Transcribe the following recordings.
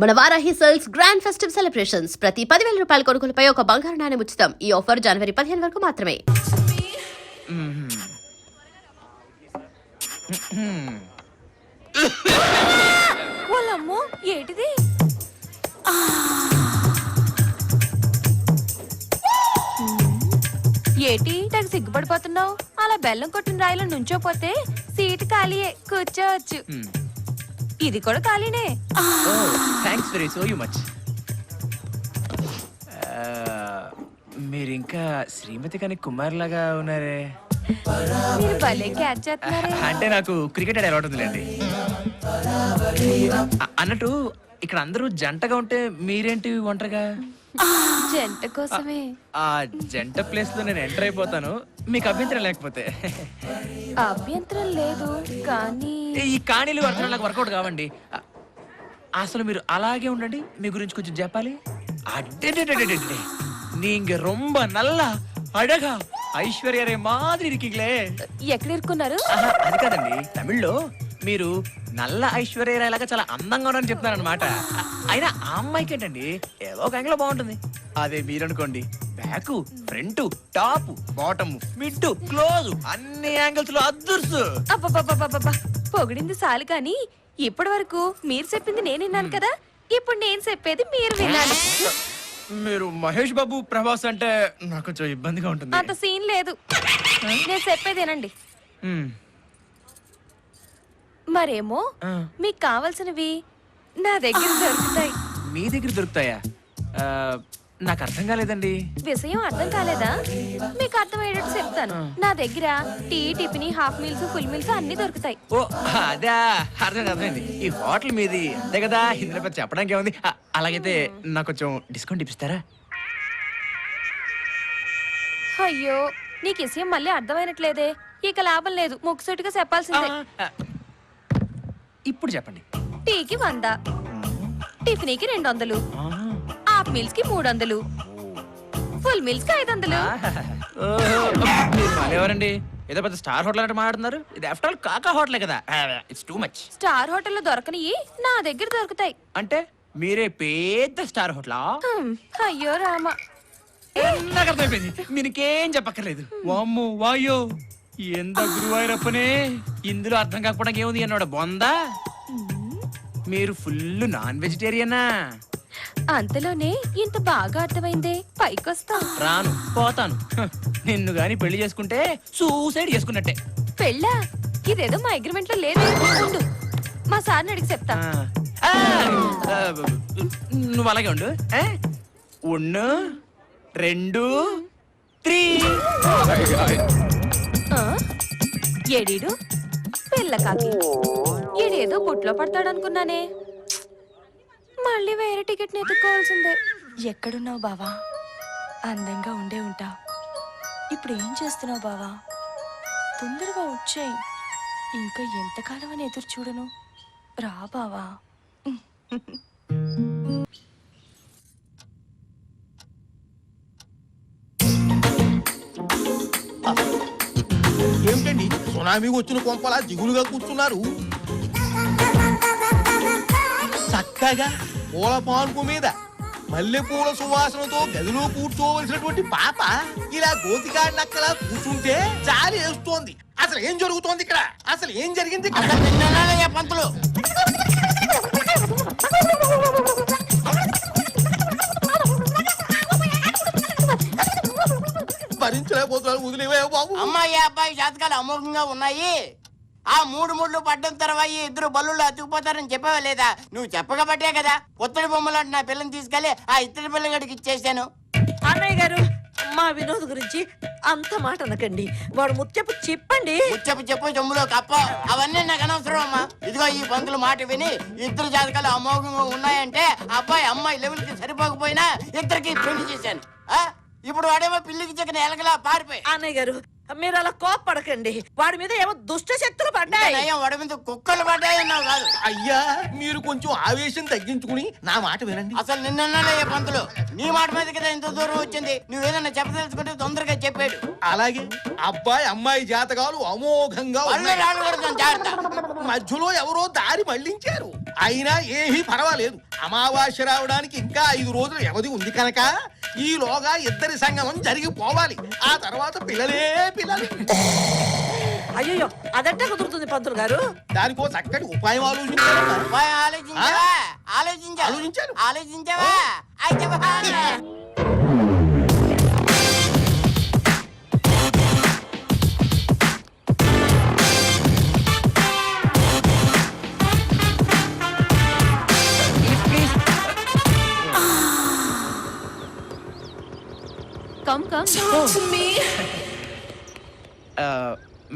మన Varahi sales grand festive celebrations ప్రతి 10,000 రూపాయల కొనుగోలుపై ఒక బంగారు నాణెం ఉచితం. ఈ ఆఫర్ జనవరి 15 వరకు మాత్రమే. వాళ్ళమ్మో ఏంటిది? ఏటి తెగ సిగ్గుపడిపోతున్నావు? అలా బెల్లం కొట్టిన రాయిలో నుంచోపోతే సీటు ఖాళీయే, కూర్చోవచ్చు. ఇది కూడా ఖాళీనే. Thanks very so much. మీరు ఇంకా శ్రీమతి కానీ కుమార్ లాగా ఉన్నారే. మీరు భలే క్యాచ్ చేస్తున్నారే. అంటే నాకు క్రికెట్ ఆడే అలవాటు ఉందిలేండి. అన్నట్టు ఇక్కడ అందరూ జంటగా ఉంటే మీరేంటి ఒంటరిగా? జంట కోసమే. ఆ జంట ప్లేస్ లో నేను ఎంటర్ అయిపోతాను, మీకు అభ్యంతరం లేకపోతే. అభ్యంతరం లేదు కానీ ఈ కాణీలు అర్థం నాకు వర్కౌట్ కావండి. అసలు మీరు అలాగే ఉండండి, మీ గురించి కొంచెం చెప్పాలి. అడ్డే நீங்க ரொம்ப நல்லா అడగా ఐశ్వర్యరే మాదిరి ఇరికింగ్లే. ఎక్కడ ఇరుక్కున్నారు? అది కాదండి, తమిళ్లో మీరు నల్ల ఐశ్వర్య లాగా చాలా అందంగా ఉన్నారని చెప్తున్నారు అనమాట. అయినా ఆ అమ్మాయికి ఏంటండి ఏదో ఒక యాంగిల్ బాగుంటుంది. అదే మీరనుకోండి, back front top bottom mid close అన్ని యాంగిల్స్ లో అదృర్సు. అబ్బబ్బబ్బబ్బబ్బా, పొగిడింది చాలు కానీ ఇప్పటి వరకు మీరు చెప్పింది నేను విన్నాను కదా, ఇప్పుడు నేను చెప్పేది మీరు వినాలి. మీరు మహేష్ బాబు ప్రభాస్ అంటే నాకు కొంచెం ఇబ్బందిగా ఉంటుంది. అంత సీన్ లేదు, నేను చెప్పేదేనండి. మరేమో మీకు కావాల్సినవి నా దగ్గర దొరుకుతాయి. మీ దగ్గర దొరుకుతాయా? నాకు అర్థం కాలేదండి. విషయం అర్థం కాలేదా? మీకు అర్థమయ్యేటట్టు చెప్తాను. నా దగ్గర tea, tiffin, half meals, full meals అన్ని దొరుకుతాయి. ఓ అదా, అర్థమైంది. ఈ హోటల్ మీది అంతే కదా, ఇందులో పెద్ద చెప్పడానికి ఏముంది. అలాగైతే నాకు కొంచెం డిస్కౌంట్ ఇప్పిస్తారా? అయ్యో, నీకు విషయం మళ్ళీ అర్థమైనట్లేదే. ఇక లాభం లేదు, ముక్కుసూటిగా చెప్పాల్సిందే. ఇప్పుడు చెప్పండి. టీకి 100, టిఫిన్కి 200, హాఫ్ మీల్స్ కి 300, ఫుల్ మీల్స్ కి 500. ఎవరండి ఏదో పెద్ద స్టార్ హోటల్ అంటే మాట్లాడుతున్నారు? ఇది ఆఫ్టర్ ఆల్ కాకా హోటలే కదా. It's too much. స్టార్ హోటల్లో దొరకనివి నా దగ్గర దొరుకుతాయి. అంటే మీరే పెద్ద స్టార్ హోటలా? అయ్యో రామ, నాకు అర్థమైపోయింది, మీకేం చెప్పక్కర్లేదు. వామ్మో వాయో, ఎంత గురువాయూరప్పనే, ఇందులో అర్థం కాకపోవడానికి ఏముంది అన్నాడు బొందా. మీరు ఫుల్ నాన్ వెజిటేరియనా? అంతలోనే ఇంత బాగా అర్థమైందే, పైకొస్తా. రాను, పోతాను. నిన్ను గాని పెళ్లి చేసుకుంటే సూసైడ్ చేసుకున్నట్టే. పెళ్ళా? ఇదేదో మా అగ్రిమెంట్ లో లేదు. ఉండు, మా సార్ని అడిగి చెప్తా. నువ్వు అలాగే ఉండు. 1 2 3. ఏడీడు పిల్ల కాకి, ఈడేదో బుట్లో పడతాడనుకున్నానే. మళ్ళీ వేరే టికెట్ ఎత్తుకోవాల్సిందే. ఎక్కడున్నావు బావా? అందంగా ఉండే ఉంటావు. ఇప్పుడు ఏం చేస్తున్నావు బావా? తొందరగా వచ్చేయి. ఇంకా ఎంతకాలం అని ఎదురు చూడను. రా బావా. ఏమిటండి సునామీ వచ్చిన కొంపలా దిగులుగా కూర్చున్నారు? చక్కగా పూల పాన్పు మీద మల్లెపూల సువాసనతో గదిలో కూర్చోవలసినటువంటి పాప ఇలా గోతికాడినక్కలా కూర్చుంటే జాలి వేస్తోంది. అసలు ఏం జరుగుతోంది ఇక్కడ? అసలు ఏం జరిగింది ఇక్కడ? పంతులు భరించలేకపోతున్నారు, వదిలేవే బాబు. అమ్మాయి అబ్బాయి జాతకాలు అమోఘంగా ఉన్నాయి. ఆ 3 ముళ్ళు పడ్డం తర్వాత 2 బల్లుళ్ళు అతుకుపోతారని చెప్పావా లేదా? నువ్వు చెప్పకబట్టే కదా కొత్తడి బొమ్మలాంటి నా పిల్లని తీసుకెళ్లి ఆ ఇత్తడి పిల్లగడికి ఇచ్చేసాను. అన్నయ్య గారు, మా వినోద్ గురించి అంత మాట అనకండి. వాడు ముత్యపు చెప్పండి. చెప్పు చెమ్ములో కప్ప అవన్నీ నాకు అనవసరం అమ్మా. ఇదిగో ఈ పంతులు మాట విని 2 జాతకాలు అమోఘంగా ఉన్నాయంటే అబ్బాయి అమ్మాయి లెవెల్ కి సరిపోకపోయినా 2కి పెళ్లి చేశాను. ఇప్పుడు వాడేమో పిల్లికి చెక్కిన ఎలకలా పారిపోయి. అన్నయ్య గారు, మీరు అలా కోప్పడకండి. వాడి మీద ఏమో దుష్ట శక్తులు పడ్డాయి. నయం వాడి మీద కుక్కలు పడ్డాయన్నావు కాదు. అయ్యా మీరు కొంచెం ఆవేశం తగ్గించుకుని నా మాట వినండి. అసలు నిన్నయ్యే పంతులు నీ మాట మీద కదా ఇంత దూరం వచ్చింది. నువ్వేదన్నా చెప్పదలుచుకుంటే తొందరగా చెప్పాడు. అలాగే అబ్బాయి అమ్మాయి జాతకాలు అమోఘంగా పళ్ళు ఉన్నాయి. రాళ్ళు కొడతాం జాగ్రత్త. మధ్యలో ఎవరో దారి మళ్లించారు. అయినా ఏమీ పర్వాలేదు. అమావాస్య రావడానికి ఇంకా 5 రోజులు వ్యవధి ఉంది కనుక ఈలోగా ఇద్దరి సంగమం జరిగిపోవాలి. ఆ తర్వాత పిల్లలే పిల్లలు. అయ్యో అదంటే కుదురుతుంది పంతులు గారు. దానికో చక్కటి ఉపాయం ఆలోచించారు. పోయి ఆలోచించావా? ఆలోచించాను. ఆలోచించావా? అయితే బాగా. కమ్ కమ్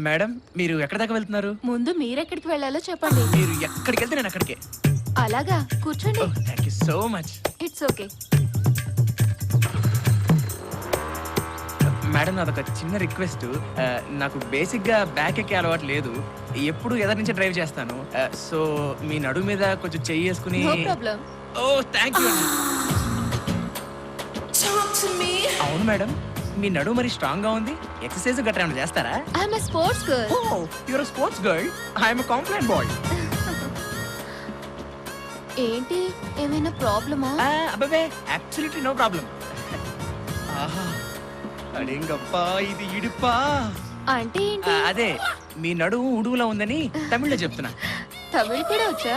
మేడం మీరు ఎక్కడ దాకా వెళ్తున్నారు? ముందు మీరెక్కడికి వెళ్ళాలో చెప్పండి. మీరు ఎక్కడికి వెళ్తే నేను అక్కడికే. అలాగా కూర్చోండి. Thank you so much. It's okay. Madam నాదొక చిన్న రిక్వెస్ట్. నాకు బేసిక్ గా బ్యాక్ ఎక్కే అలవాటు లేదు. ఎప్పుడు ఎదరి నుంచి డ్రైవ్ చేస్తాను. సో మీ నడు మీద కొంచెం చెయ్యి వేసుకుని. No problem. Oh thank you. అవును మేడం, మీ నడు మరి స్ట్రాంగ్ గా ఉంది. ఎక్సర్సైజ్ గట్రా ఏమైనా చేస్తారా? I'm a sports girl. Oh you're sports girl. I'm complaint boy. ఏంటి ఏమైనా ప్రాబ్లమా? అబ్బే అబ్సల్యూట్లీ నో ప్రాబ్లం. ఆహా అడేంగప్పా ఇది ఇడుపా. అంటే ఏంటి? అదే మీ నడుము ఉడుగులా ఉందని తమిళ్లో చెప్తున్నా. తమిళ్ కూడా వచ్చా?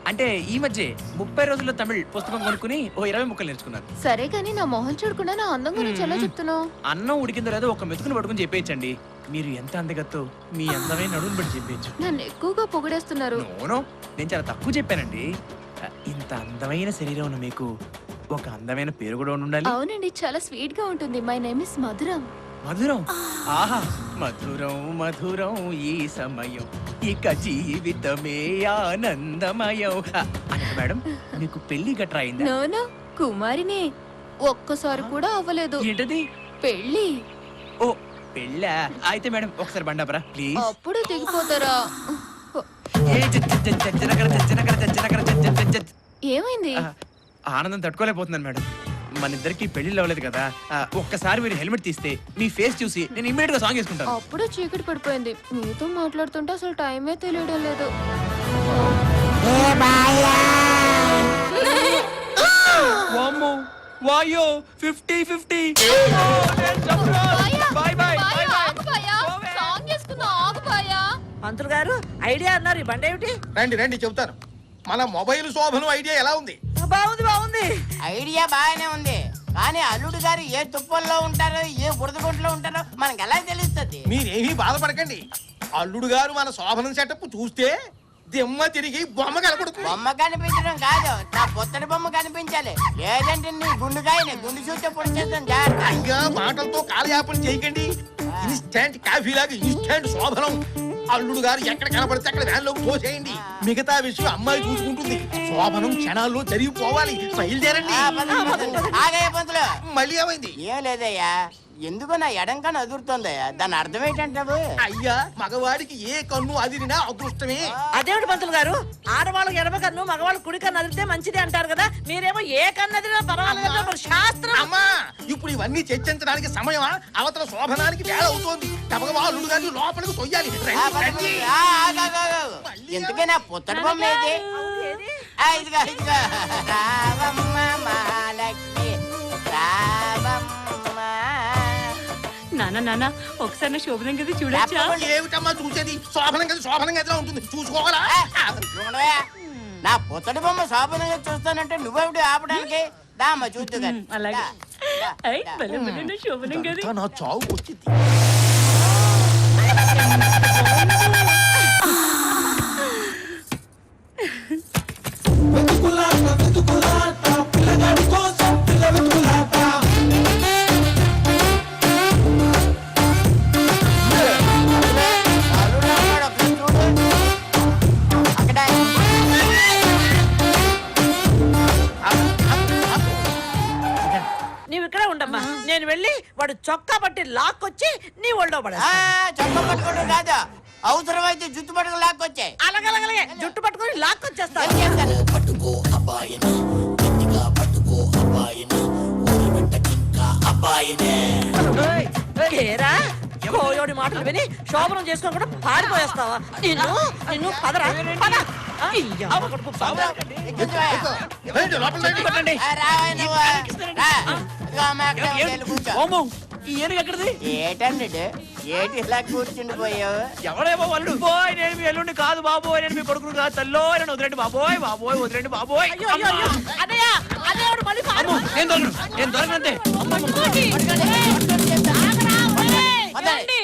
అంటే ఈ మధ్య 30 రోజుల్లో తమిళ్ పుస్తకం కొనుక్కుని ఓ 20 ముక్కలు నేర్చుకున్నాను. సరే కానీ నా మొహం చూడకుండా నా అందం గురించి ఎలా చెప్తున్నావు? అన్నం ఉడికిందో లేదో ఒక మెతుకుని పట్టుకుని చెప్పేయచ్చండి. మీరు ఎంత అందగత్తో మీ అందమైన నడుముని బట్టి చెప్పేయచ్చు. నన్ను ఎక్కువగా పొగిడేస్తున్నారు. నోనో నేను చాలా తక్కువ చెప్పానండి. ఇంత అందమైన శరీరం ఉన్న మీకు ఒక అందమైన పేరు కూడా ఉండాలి. అవునండి, చాలా స్వీట్ గా ఉంటుంది. మై నేమ్ ఇస్ మధురం. మధురం. ఆహా మధురం మధురం ఈ సమయం ఇక జీవితమే ఆనందమయం. అంటే మేడం మీకు పెళ్లి గట్రా అయిందా? నోనో కుమారినే. ఒక్కసారి కూడా అవ్వలేదు ఏంటది? పెళ్లి. ఓ పెళ్ళా? అయితే మేడం ఒకసారి బండాపరా ప్లీజ్. అప్పుడు దిగిపోతారా? ఏమైంది? ఆనందం తట్టుకోలేకపోతున్నాను మేడం. మన ఇద్దరికి పెళ్లిళ్ళు అవ్వలేదు కదా. ఒక్కసారి మీరు హెల్మెట్ తీస్తే మీ ఫేస్ చూసి నేను ఇమ్మీడియట్ గా సాంగ్ వేసుకుంటాను. అప్పుడే చీకటి పడిపోయింది. మీతో మాట్లాడుతుంటే అసలు టైమే తెలియడం లేదు. వామ్మో వాయో 50-50. Bye bye. పంతులు గారు ఐడియా అన్నారు. ఈ బండి ఏమిటి? రండి రండి చెబుతాను. మన మొబైల్ శోభనం ఐడియా ఎలా ఉంది? బాగుంది బాగుంది. ఐడియా బాగానే ఉంది కానీ అల్లుడు గారు ఏ తుప్పల్లో ఉంటారో ఏ బురదగుంట్లో ఉంటారో మనకు ఎలా తెలుస్తుంది? మీరేమీ బాధపడకండి. అల్లుడు గారు మన శోభనం సెటప్ చూస్తే దిమ్మ తిరిగి బొమ్మ కనపడుతుంది. బొమ్మ కనిపించడం కాదు, నా పొత్తడి బొమ్మ కనిపించాలి. లేదంటే నీ గుండుకాయని గుండు చూస్తే పొడి చేస్తాను జాగ్రత్త. అయ్యా మాటలతో కాలయాపన చేయకండి. ఇన్స్టెంట్ కాఫీ లాగా ఇన్స్టెంట్ శోభనం. అల్లుడు గారు ఎక్కడ కనపడితే అక్కడ వ్యాన్లోకి తోసేయండి. మిగతా విషయం అమ్మాయి చూసుకుంటుంది. శోభనం క్షణాల్లో జరిగిపోవాలి. బయలుదేరండి. ఆగయ్య పంతులు. మళ్ళీ ఏమైంది? ఏం లేదయ్యా, ఎందుకో నా ఎడంకన్ను అదురుతుందయ్యా. దాని అర్థం ఏంటంటావు? అయ్యా మగవాడికి ఏ కన్ను అదిరినా అదృష్టమే. అదేమిటి పంతులు గారు? ఆడవాళ్ళకి ఎడమ కన్ను మగవాళ్ళు కుడి కన్ను అదిరితే మంచిది అంటారు కదా. మీరేమో ఏ కన్ను అదిరినా పర్వాలేదు మరి శాస్త్రం. అమ్మా ఇప్పుడు ఇవన్నీ చర్చించడానికి సమయమా? అవతల శోభనానికి వేళ అవుతోంది. తమగా అల్లుడు గారిని లోపలికి తొయ్యాలి. రండి, రండి. ఎందుకే నా పొత్తడి బొమ్మ ఏది? ఇదిగా ఇదిగా. రావమ్మ మహాలక్ష్మి రావమ్మ. నాన్న ఒకసారి నా శోభనం కదా చూడొచ్చా? ఏమిటమ్మా చూసేది? శోభనం కదా శోభనం గదిలా ఉంటుంది. చూసుకోవాలా? చూడవయ్యా, నా పొత్తడి బొమ్మ శోభనంగా చూస్తానంటే నువ్వెవడు ఆపడానికి? దామ్మ చూద్దు కానీ. ఇదంతా నా చావు వచ్చింది. నీవు ఇక్కడే ఉండమ్మా, నేను నేను వెళ్ళి వాడు చొక్కా పట్టి లాక్కొచ్చి నీ ఒళ్ళో ఆ, పడేస్తా. చొక్కా పట్టుకోవడం కాదు, అవసరమైతే జుట్టు పట్టుకు లాక్కొచ్చాయి. అలాగలాగే జుట్టు పట్టుకొని లాక్కొచ్చేస్తా. ఏరా, కోయోడి మాటలు విని శోభనం చేసుకొని కూడా పారిపోయేస్తావా? నిన్ను నిన్ను పదరా పద. ఆ, ఈ అమ్మ కొడుకు పద. రండి, లోపల రండి. కొట్టండి. రావయ్య నువ్వు. రా. ఇదిగో అమ్మ, అక్కడ వెళ్ళి కూర్చో. ఓమో ఈ ఏనుగు ఎక్కడిది? ఏటండి ఇది? ఏటి ఇలా కూర్చుండిపోయావు? ఎవడేమో వాళ్ళు బాయ్ నేను మీ ఎల్లుండి కాదు బాబోయ్, నేను మీ కొడుకును కాదు తల్లో, నేను వదిలేండి బాబోయ్, బాబోయ్ వదిలేండి బాబోయ్. అయ్యో అయ్యో అయ్యో అన్నయ్య, అన్నయ్య వాడు మళ్ళీ పారిపో. అమ్మో, నేను దొరకనంతే. వదలండి.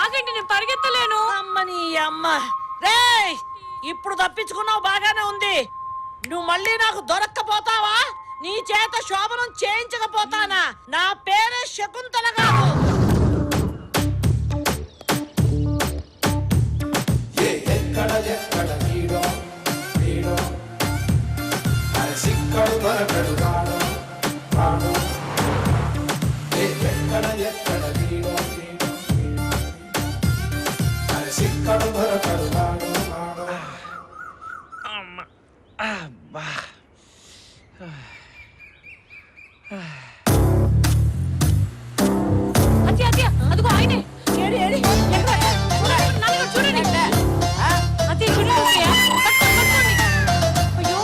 ఆగండి, నేను పరిగెత్తలేను. అమ్మని అమ్మ రేయ్, ఇప్పుడు తప్పించుకున్నావు, బాగానే ఉంది. నువ్వు మళ్ళీ నాకు దొరక్కపోతావా? నీ చేత శోభనం చేయించకపోతానా? నా పేరే శకుంతల కాదు. అబ్బా. అతి అతి అదిగో ఆయనే. ఏడి ఏడి ఎక్కడ? నన్ను చూడండి. ఆ? అతి చూడండి. పట్టుకోండి. అయ్యో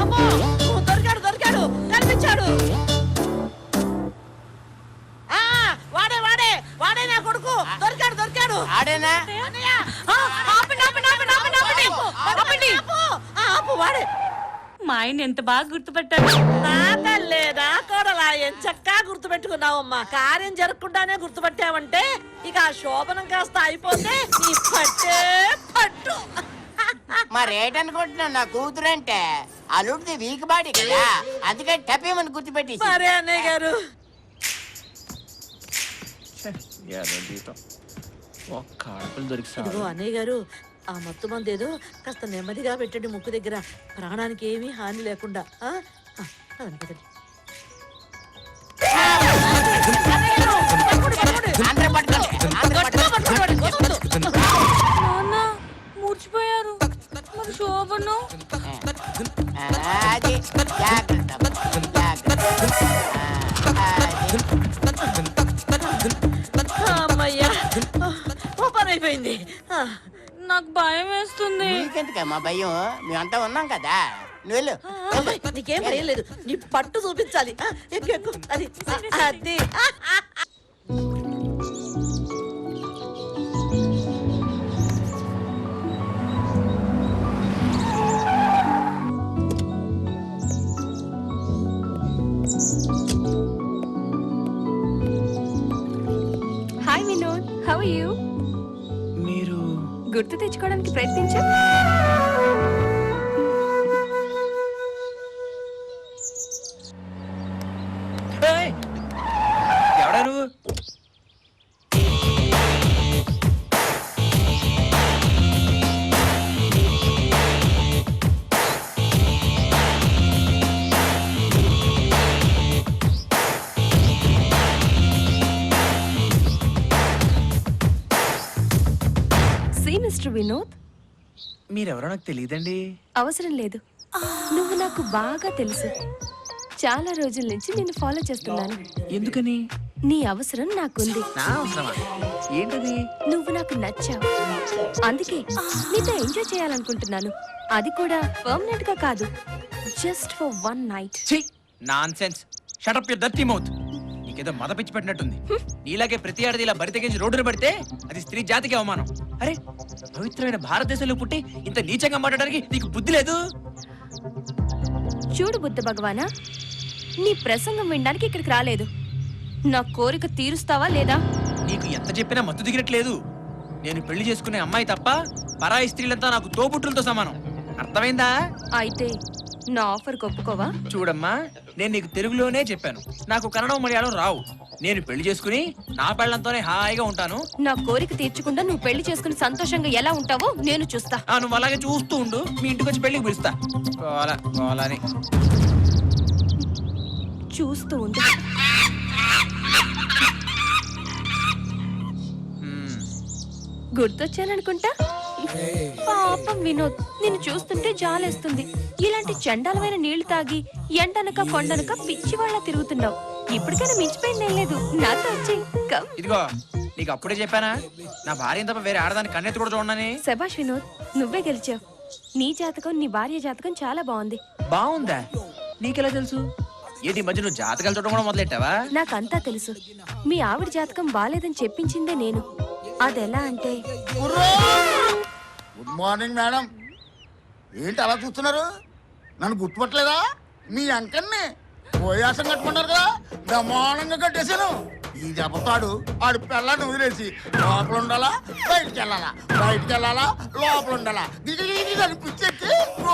అమ్మో, దొరికాడు దొరికాడు, కనిపించాడు. ఆ, వాడే వాడే వాడే నా కొడుకు. దొరికాడు దొరికాడు. ఆడేనా? అన్నయ్య, ఆ, ఆపండి ఆపండి ఆపండి ఆపండి ఆపండి ఆపండి. ఆపు, ఆ, ఆపు, వాడే. మా ఆయన ఎంత బాగా గుర్తుపట్టాడు. నా తల్లే, నా కోడలా, ఎంచక్కా గుర్తుపెట్టుకున్నావమ్మా. కార్యం జరగకుండానే గుర్తుపట్టావంటే ఇక ఆ శోభనం కాస్త అయిపోతే నీ పట్టే పట్టు. మరేటనుకుంటున్నావు? నా కూతురంటే అల్లుడిది వీక్ బాడీ కదా, అందుకని టపేమని గుర్తుపెట్టి. సరే అన్నయ్య గారు. ఏదో జీవితం. ఒక్క ఆడపిల్ల దొరికి ఇదిగో అన్నయ్య గారు, ఆ మత్తు మంది ఏదో కాస్త నెమ్మదిగా పెట్టండి ముక్కు దగ్గర, ప్రాణానికి ఏమీ హాని లేకుండా. ఆ? ఆ, పదండి, పదండి. అన్నయ్య గారు, పట్టుకోండి, పట్టుకోండి. అందరూ పట్టుకోండి, అందరూ గట్టిగా పట్టుకోండి. పట్టుకోండి, వదలొద్దు. నాన్న మూర్చిపోయారు. మరి శోభను అది జాగ్రత్త, జాగ్రత్త. అది. అమ్మయ్యా, ఓ పని అయిపోయింది. ఆ, నాకు భయం వేస్తుంది. నీకెందుకమ్మా భయం? మేమంతా ఉన్నాం కదా, నువ్వు వెళ్ళు. అమ్మాయి, నీకేం భయం లేదు. నీ పట్టు చూపించాలి. ఆ, ఎక్కు ఎక్కు. అది అది. Hi Vinod, how are you? మీరు గుర్తు తెచ్చుకోవడానికి ప్రయత్నించు. ఏయ్! ఎవడా నువ్వు? మిస్టర్ వినోద్, మీరెవరో నాకు తెలియదండి. అవసరం లేదు. నువ్వు నాకు బాగా తెలుసు. చాలా రోజుల నుంచి నిన్ను ఫాలో చేస్తున్నాను. ఎందుకని? నీ అవసరం నాకుంది. నా అవసరమా? ఏంటది? నువ్వు నాకు నచ్చావు, అందుకే నీతో ఎంజాయ్ చేయాలనుకుంటున్నాను. అది కూడా పర్మనెంట్ గా కాదు, జస్ట్ ఫర్ వన్ నైట్. ఛీ! Nonsense. Shut up your dirty mouth. నీకేదో మద పిచ్చి పెట్టినట్టుంది. నీలాగే ప్రతి ఆడది ఇలా బరి తెగించి రోడ్డున పడితే అది స్త్రీ జాతికి అవమానం. అరే, పవిత్రమైన భారతదేశంలో పుట్టి ఇంత నీచంగా మాట్లాడడానికి నీకు బుద్ధి లేదు? చూడు బుద్ధ భగవానా, నీ ప్రసంగం వినడానికి ఇక్కడికి రాలేదు. నా కోరిక తీరుస్తావా లేదా? నీకు ఎంత చెప్పినా మత్తు దిగినట్లేదు. నేను పెళ్లి చేసుకునే అమ్మాయి తప్ప పరాయి స్త్రీలంతా నాకు తోబుట్టులతో సమానం. అర్థమైందా? అయితే నా ఆఫర్ ఒప్పుకోవా? చూడమ్మా, నేను నీకు తెలుగులోనే చెప్పాను. నాకు కన్నడం మలయాళం రావు. నేను పెళ్లి చేసుకుని నా పెళ్లంతోనే హాయిగా ఉంటాను. నా కోరిక తీర్చకుండా నువ్వు పెళ్లి చేసుకుని సంతోషంగా ఎలా ఉంటావో నేను చూస్తా. నువ్వు అలాగే చూస్తూ ఉండు. మీ ఇంటికి వచ్చి పెళ్లికి పిలుస్తా. కోలా కోలాని. చూస్తూ ఉండు. గుర్తొచ్చాననుకుంటా. పాపం వినోద్, నిన్ను చూస్తుంటే జాలేస్తుంది. ఇలాంటి చండాలమైన నీళ్లు తాగి ఎండనక కొండనక పిచ్చి వాళ్ళ తిరుగుతున్నావు. ఇప్పటికైనా మించిపోయింది ఏం లేదు, నాతో వచ్చి కమ్. ఇదిగో నీకు అప్పుడే చెప్పానా నా భార్య తప్ప వేరే ఆడదాన్ని కన్నెత్తి కూడా చూడనని. శభాష్ వినోద్, నువ్వే గెలిచావు. నీ జాతకం నీ భార్య జాతకం చాలా బాగుంది. బాగుందా? నీకెలా తెలుసు? ఏంటి ఈ మధ్య నువ్వు జాతకాలు చూడడం కూడా మొదలెట్టావా? నాకంతా తెలుసు. మీ ఆవిడ జాతకం బాలేదని చెప్పించిందే నేను. అదెలా అంటే గుడ్ మార్నింగ్ మేడం. ఏంటి అలా చూస్తున్నారు? నన్ను గుర్తుపట్టలేదా? మీ అంకన్ని పోయాసం కట్టుకున్నారు కదా, బ్రహ్మాండంగా కట్టేశాను. ఈ దెబ్బతాడు ఆడి పిల్లని వదిలేసి లోపల ఉండాలా బయటికి వెళ్ళాలా, బయటికి వెళ్ళాలా లోపల ఉండాలా, దిగి పిచ్చెక్కి